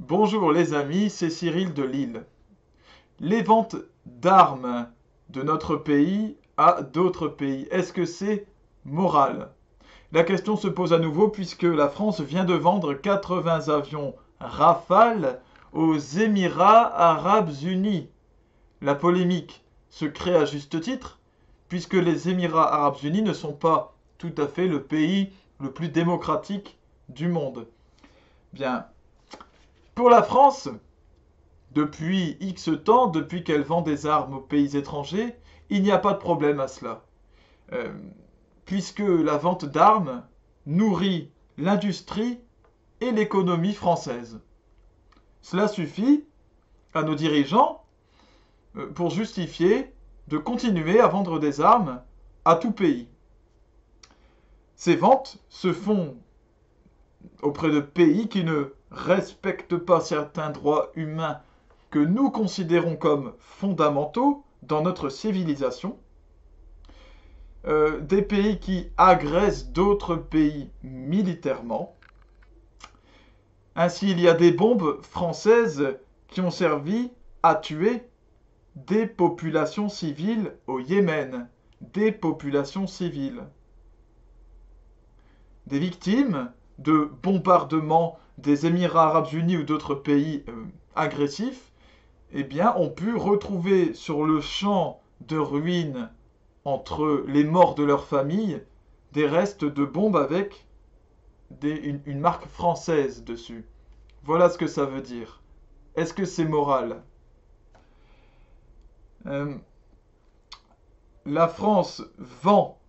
Bonjour les amis, c'est Cyril de Lille. Les ventes d'armes de notre pays à d'autres pays, est-ce que c'est moral? La question se pose à nouveau puisque la France vient de vendre 80 avions Rafale aux Émirats arabes unis. La polémique se crée à juste titre puisque les Émirats arabes unis ne sont pas tout à fait le pays le plus démocratique du monde. Bien, pour la France, depuis X temps, depuis qu'elle vend des armes aux pays étrangers, il n'y a pas de problème à cela. Euh, Puisque la vente d'armes nourrit l'industrie et l'économie française. Cela suffit à nos dirigeants pour justifier de continuer à vendre des armes à tout pays. Ces ventes se font auprès de pays qui ne respectent pas certains droits humains que nous considérons comme fondamentaux dans notre civilisation, des pays qui agressent d'autres pays militairement. Ainsi, il y a des bombes françaises qui ont servi à tuer des populations civiles au Yémen, des populations civiles. Des victimes de bombardements des Émirats arabes unis ou d'autres pays agressifs, eh bien, ont pu retrouver sur le champ de ruines entre les morts de leur famille des restes de bombes avec une marque française dessus. Voilà ce que ça veut dire. Est-ce que c'est moral? euh, La France vend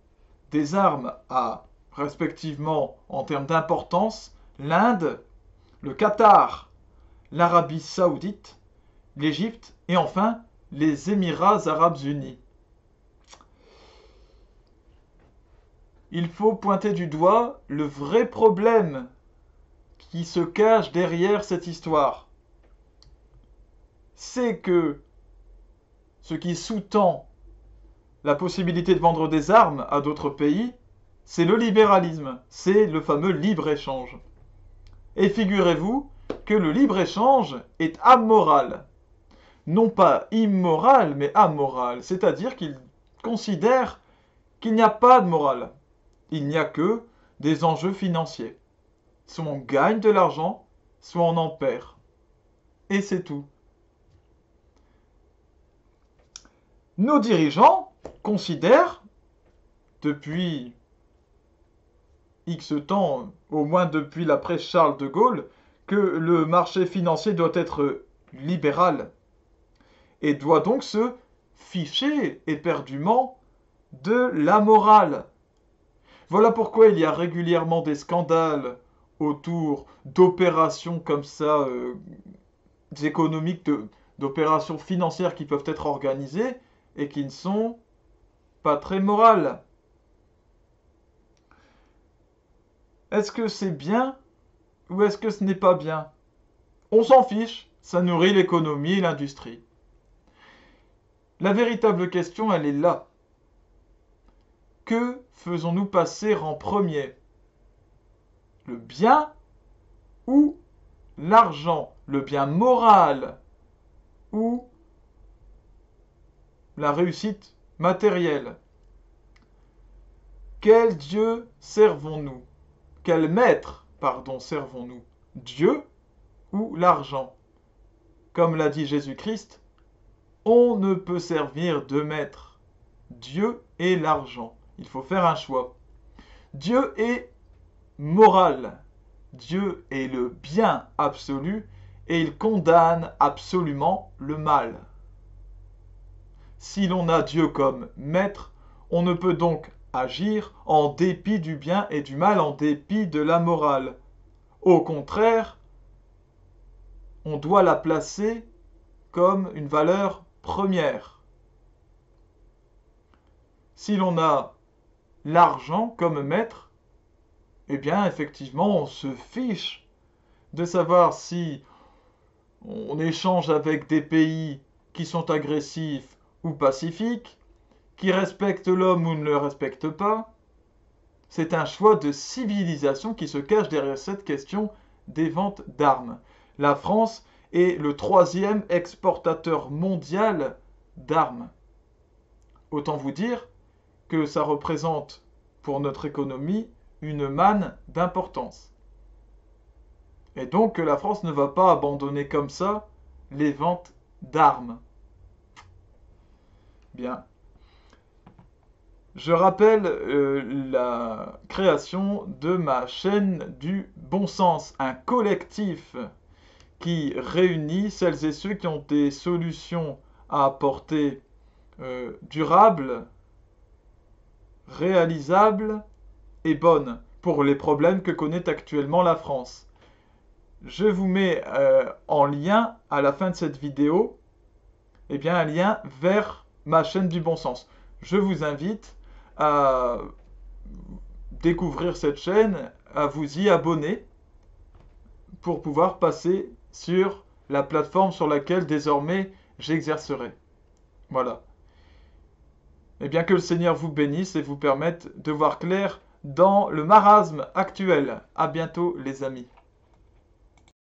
des armes à, respectivement, en termes d'importance, l'Inde, le Qatar, l'Arabie saoudite, l'Égypte et enfin les Émirats arabes unis. Il faut pointer du doigt le vrai problème qui se cache derrière cette histoire. C'est que ce qui sous-tend la possibilité de vendre des armes à d'autres pays, c'est le libéralisme, c'est le fameux libre-échange. Et figurez-vous que le libre-échange est amoral. Non pas immoral, mais amoral, c'est-à-dire qu'il considère qu'il n'y a pas de morale. Il n'y a que des enjeux financiers. Soit on gagne de l'argent, soit on en perd. Et c'est tout. Nos dirigeants considèrent, depuis X temps, au moins depuis l'après Charles de Gaulle, que le marché financier doit être libéral et doit donc se ficher éperdument de la morale. Voilà pourquoi il y a régulièrement des scandales autour d'opérations comme ça, économiques, d'opérations financières qui peuvent être organisées et qui ne sont pas très morales. Est-ce que c'est bien ou est-ce que ce n'est pas bien? On s'en fiche, ça nourrit l'économie et l'industrie. La véritable question, elle est là. Que faisons-nous passer en premier? Le bien ou l'argent? Le bien moral ou la réussite matérielle? Quel Dieu servons-nous? Quel maître, pardon, servons-nous? Dieu ou l'argent? Comme l'a dit Jésus-Christ, on ne peut servir deux maîtres, Dieu et l'argent. Il faut faire un choix. Dieu est moral. Dieu est le bien absolu et il condamne absolument le mal. Si l'on a Dieu comme maître, on ne peut donc agir en dépit du bien et du mal, en dépit de la morale. Au contraire, on doit la placer comme une valeur première. Si l'on a l'argent comme maître, eh bien effectivement on se fiche de savoir si on échange avec des pays qui sont agressifs ou pacifiques, qui respectent l'homme ou ne le respectent pas. C'est un choix de civilisation qui se cache derrière cette question des ventes d'armes. La France est le 3e exportateur mondial d'armes. Autant vous dire que ça représente pour notre économie une manne d'importance. Et donc que la France ne va pas abandonner comme ça les ventes d'armes. Bien. Je rappelle la création de ma chaîne du bon sens, un collectif qui réunit celles et ceux qui ont des solutions à apporter durables, réalisables et bonnes pour les problèmes que connaît actuellement la France. Je vous mets en lien à la fin de cette vidéo un lien vers ma chaîne du bon sens. Je vous invite à découvrir cette chaîne, à vous y abonner pour pouvoir passer sur la plateforme sur laquelle désormais j'exercerai. Voilà. Et bien que le Seigneur vous bénisse et vous permette de voir clair dans le marasme actuel. À bientôt les amis.